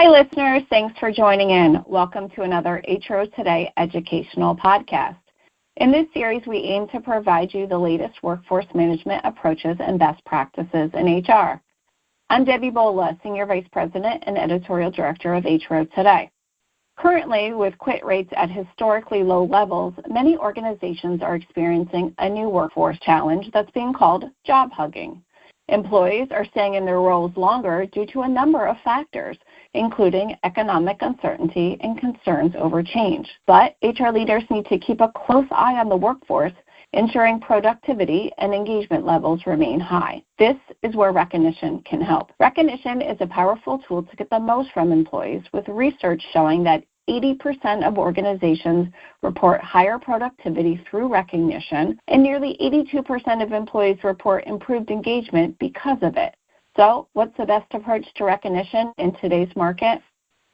Hi, listeners. Thanks for joining in. Welcome to another HRO Today Educational Podcast. In this series, we aim to provide you the latest workforce management approaches and best practices in HR. I'm Debbie Bolla, Senior Vice President and Editorial Director of HRO Today. Currently, with quit rates at historically low levels, many organizations are experiencing a new workforce challenge that's being called job hugging. Employees are staying in their roles longer due to a number of factors, including economic uncertainty and concerns over change. But HR leaders need to keep a close eye on the workforce, ensuring productivity and engagement levels remain high. This is where recognition can help. Recognition is a powerful tool to get the most from employees, with research showing that 80% of organizations report higher productivity through recognition, and nearly 82% of employees report improved engagement because of it. So, what's the best approach to recognition in today's market?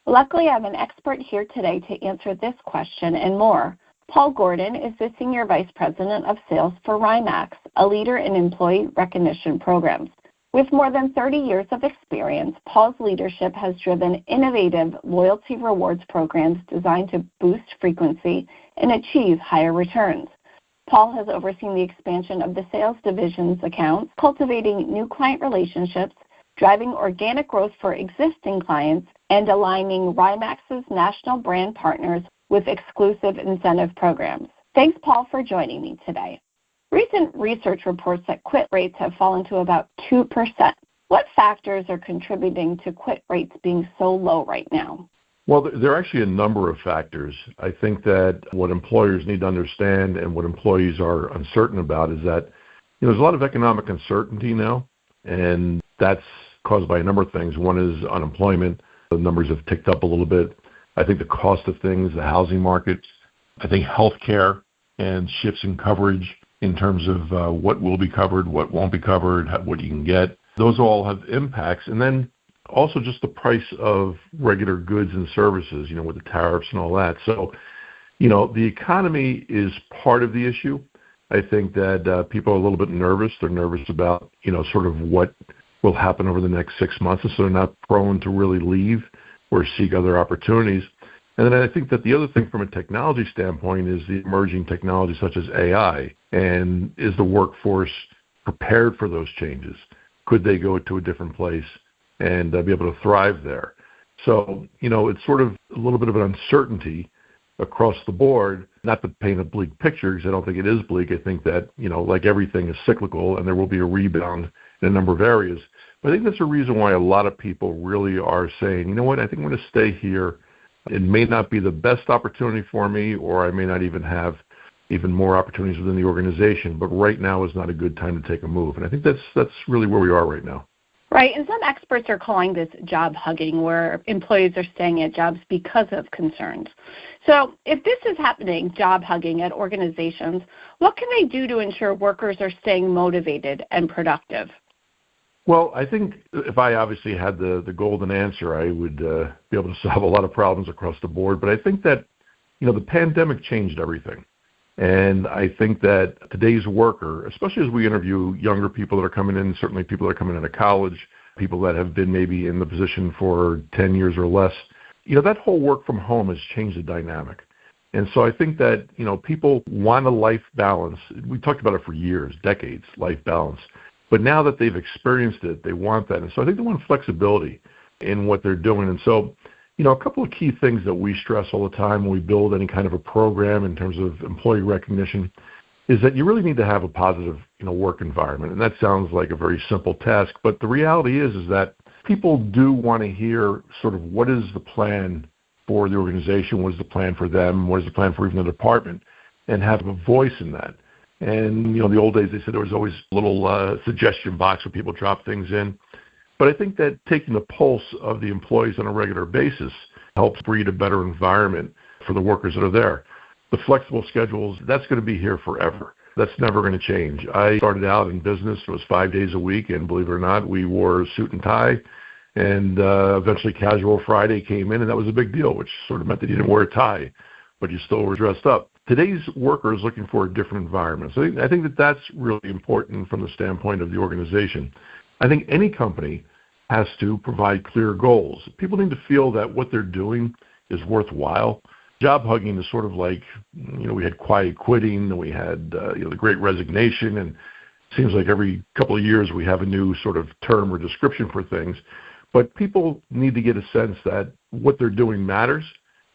Luckily, I have an expert here today to answer this question and more. Paul Gordon is the Senior Vice President of Sales for Rymax, a leader in employee recognition programs. With more than 30 years of experience, Paul's leadership has driven innovative loyalty rewards programs designed to boost frequency and achieve higher returns. Paul has overseen the expansion of the sales division's accounts, cultivating new client relationships, driving organic growth for existing clients, and aligning Rymax's national brand partners with exclusive incentive programs. Thanks, Paul, for joining me today. Recent research reports that quit rates have fallen to about 2%. What factors are contributing to quit rates being so low right now? Well, there are actually a number of factors. I think that what employers need to understand and what employees are uncertain about is that there's a lot of economic uncertainty now, and that's caused by a number of things. One is unemployment. The numbers have ticked up a little bit. I think the cost of things, the housing market. I think healthcare and shifts in coverage in terms of what will be covered, what won't be covered, what you can get. Those all have impacts. And then also just the price of regular goods and services, with the tariffs and all that. So, the economy is part of the issue. I think that people are a little bit nervous. They're nervous about, sort of what will happen over the next 6 months. And so they're not prone to really leave or seek other opportunities. And then I think that the other thing from a technology standpoint is the emerging technology such as AI. And is the workforce prepared for those changes? Could they go to a different place and be able to thrive there? So, it's sort of a little bit of an uncertainty across the board, not to paint a bleak picture, because I don't think it is bleak. I think that, like everything is cyclical and there will be a rebound in a number of areas. But I think that's a reason why a lot of people really are saying, you know what, I think I'm going to stay here. It may not be the best opportunity for me, or I may not even have even more opportunities within the organization, but right now is not a good time to take a move. And I think that's really where we are right now. Right, and some experts are calling this job hugging, where employees are staying at jobs because of concerns. So if this is happening, job hugging at organizations, what can they do to ensure workers are staying motivated and productive? Well, I think if I obviously had the golden answer, I would be able to solve a lot of problems across the board. But I think that, the pandemic changed everything. And I think that today's worker, especially as we interview younger people that are coming in, certainly people that are coming out of college, people that have been maybe in the position for 10 years or less, that whole work from home has changed the dynamic. And so I think that, people want a life balance. We talked about it for years, decades, life balance. But now that they've experienced it, they want that. And so I think they want flexibility in what they're doing. And so, a couple of key things that we stress all the time when we build any kind of a program in terms of employee recognition is that you really need to have a positive, work environment. And that sounds like a very simple task. But the reality is that people do want to hear sort of what is the plan for the organization, what is the plan for them, what is the plan for even the department, and have a voice in that. And, the old days, they said there was always a little suggestion box where people drop things in. But I think that taking the pulse of the employees on a regular basis helps breed a better environment for the workers that are there. The flexible schedules, that's going to be here forever. That's never going to change. I started out in business, it was 5 days a week, and believe it or not, we wore a suit and tie. And eventually Casual Friday came in, and that was a big deal, which sort of meant that you didn't wear a tie, but you still were dressed up. Today's worker is looking for a different environment. So I think that that's really important from the standpoint of the organization. I think any company has to provide clear goals. People need to feel that what they're doing is worthwhile. Job hugging is sort of like, we had quiet quitting, and we had, the great resignation, and it seems like every couple of years we have a new sort of term or description for things. But people need to get a sense that what they're doing matters,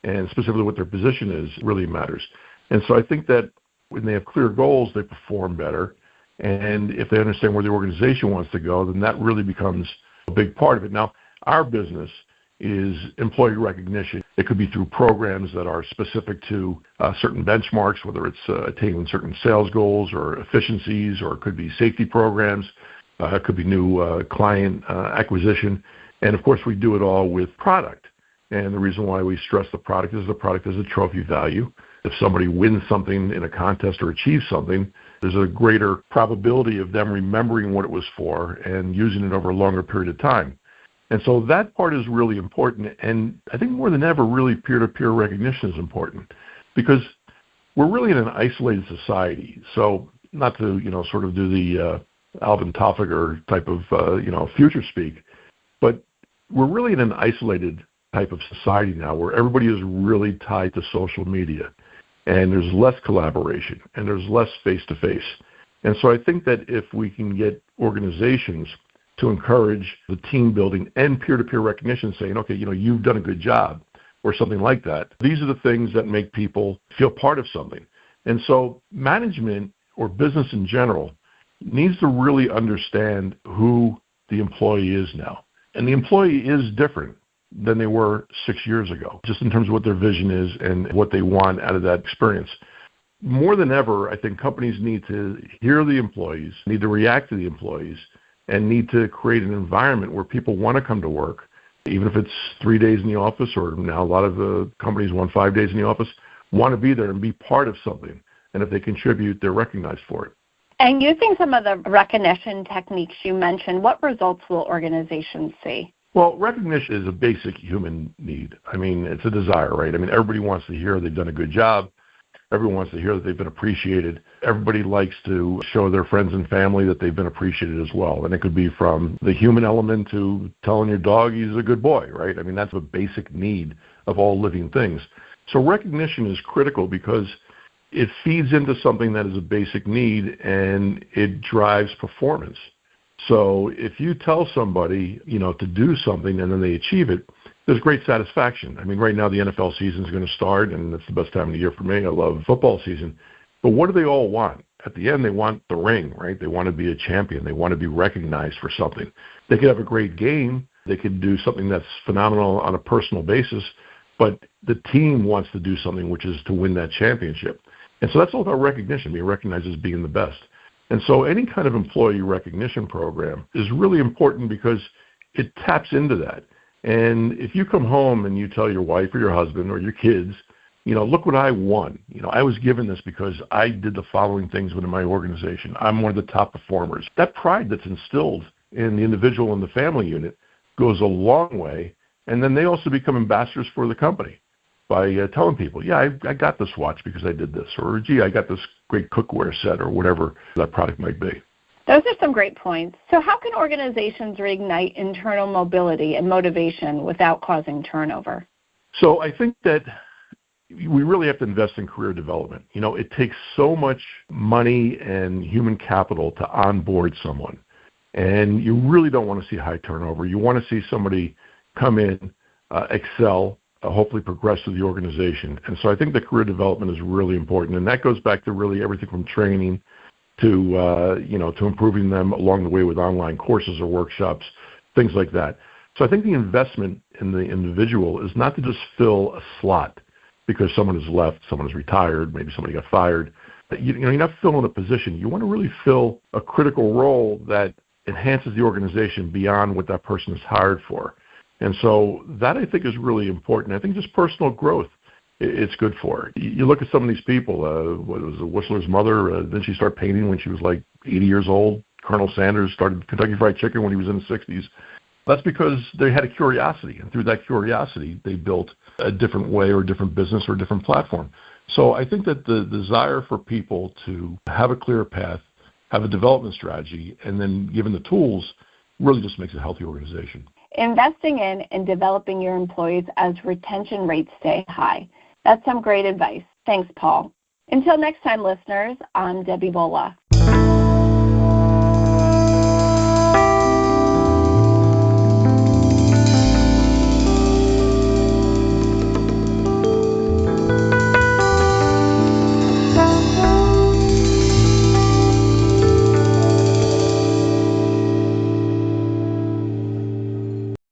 and specifically what their position is really matters. And so I think that when they have clear goals, they perform better. And if they understand where the organization wants to go, then that really becomes a big part of it. Now, our business is employee recognition. It could be through programs that are specific to certain benchmarks, whether it's attaining certain sales goals or efficiencies, or it could be safety programs. It could be new client acquisition. And, of course, we do it all with product. And the reason why we stress the product is a trophy value. If somebody wins something in a contest or achieves something, there's a greater probability of them remembering what it was for and using it over a longer period of time. And so that part is really important. And I think more than ever, really peer-to-peer recognition is important, because we're really in an isolated society. So not to, sort of do the Alvin Toffler type of, future speak, but we're really in an isolated type of society now where everybody is really tied to social media, and there's less collaboration, and there's less face-to-face. And so I think that if we can get organizations to encourage the team building and peer-to-peer recognition, saying, okay, you've done a good job, or something like that, these are the things that make people feel part of something. And so management, or business in general, needs to really understand who the employee is now. And the employee is different than they were 6 years ago, just in terms of what their vision is and what they want out of that experience. More than ever, I think companies need to hear the employees, need to react to the employees, and need to create an environment where people want to come to work, even if it's 3 days in the office, or now a lot of the companies want 5 days in the office, want to be there and be part of something. And if they contribute, they're recognized for it. And using some of the recognition techniques you mentioned, what results will organizations see? Well, recognition is a basic human need. I mean, it's a desire, right? I mean, everybody wants to hear they've done a good job. Everyone wants to hear that they've been appreciated. Everybody likes to show their friends and family that they've been appreciated as well. And it could be from the human element to telling your dog he's a good boy, right? I mean, that's a basic need of all living things. So recognition is critical because it feeds into something that is a basic need, and it drives performance. So if you tell somebody, to do something and then they achieve it, there's great satisfaction. I mean, right now the NFL season is going to start, and it's the best time of the year for me. I love football season. But what do they all want? At the end, they want the ring, right? They want to be a champion. They want to be recognized for something. They could have a great game. They could do something that's phenomenal on a personal basis, but the team wants to do something, which is to win that championship. And so that's all about recognition, being recognized as being the best. And so any kind of employee recognition program is really important because it taps into that. And if you come home and you tell your wife or your husband or your kids, look what I won. I was given this because I did the following things within my organization. I'm one of the top performers. That pride that's instilled in the individual and the family unit goes a long way. And then they also become ambassadors for the company by telling people, yeah, I got this watch because I did this, or gee, I got this great cookware set, or whatever that product might be. Those are some great points. So how can organizations reignite internal mobility and motivation without causing turnover? So I think that we really have to invest in career development. It takes so much money and human capital to onboard someone, and you really don't want to see high turnover. You want to see somebody come in, excel, hopefully progress through the organization. And so I think the career development is really important, and that goes back to really everything from training to to improving them along the way with online courses or workshops, things like that. So I think the investment in the individual is not to just fill a slot because someone has left, someone has retired, maybe somebody got fired. You're not filling a position. You want to really fill a critical role that enhances the organization beyond what that person is hired for. And so that, I think, is really important. I think just personal growth, it's good for. You look at some of these people, what was Whistler's mother, didn't she start painting when she was like 80 years old? Colonel Sanders started Kentucky Fried Chicken when he was in the 60s. That's because they had a curiosity, and through that curiosity, they built a different way or a different business or a different platform. So I think that the desire for people to have a clear path, have a development strategy, and then given the tools, really just makes a healthy organization. Investing in and developing your employees as retention rates stay high. That's some great advice. Thanks, Paul. Until next time, listeners, I'm Debbie Bolla.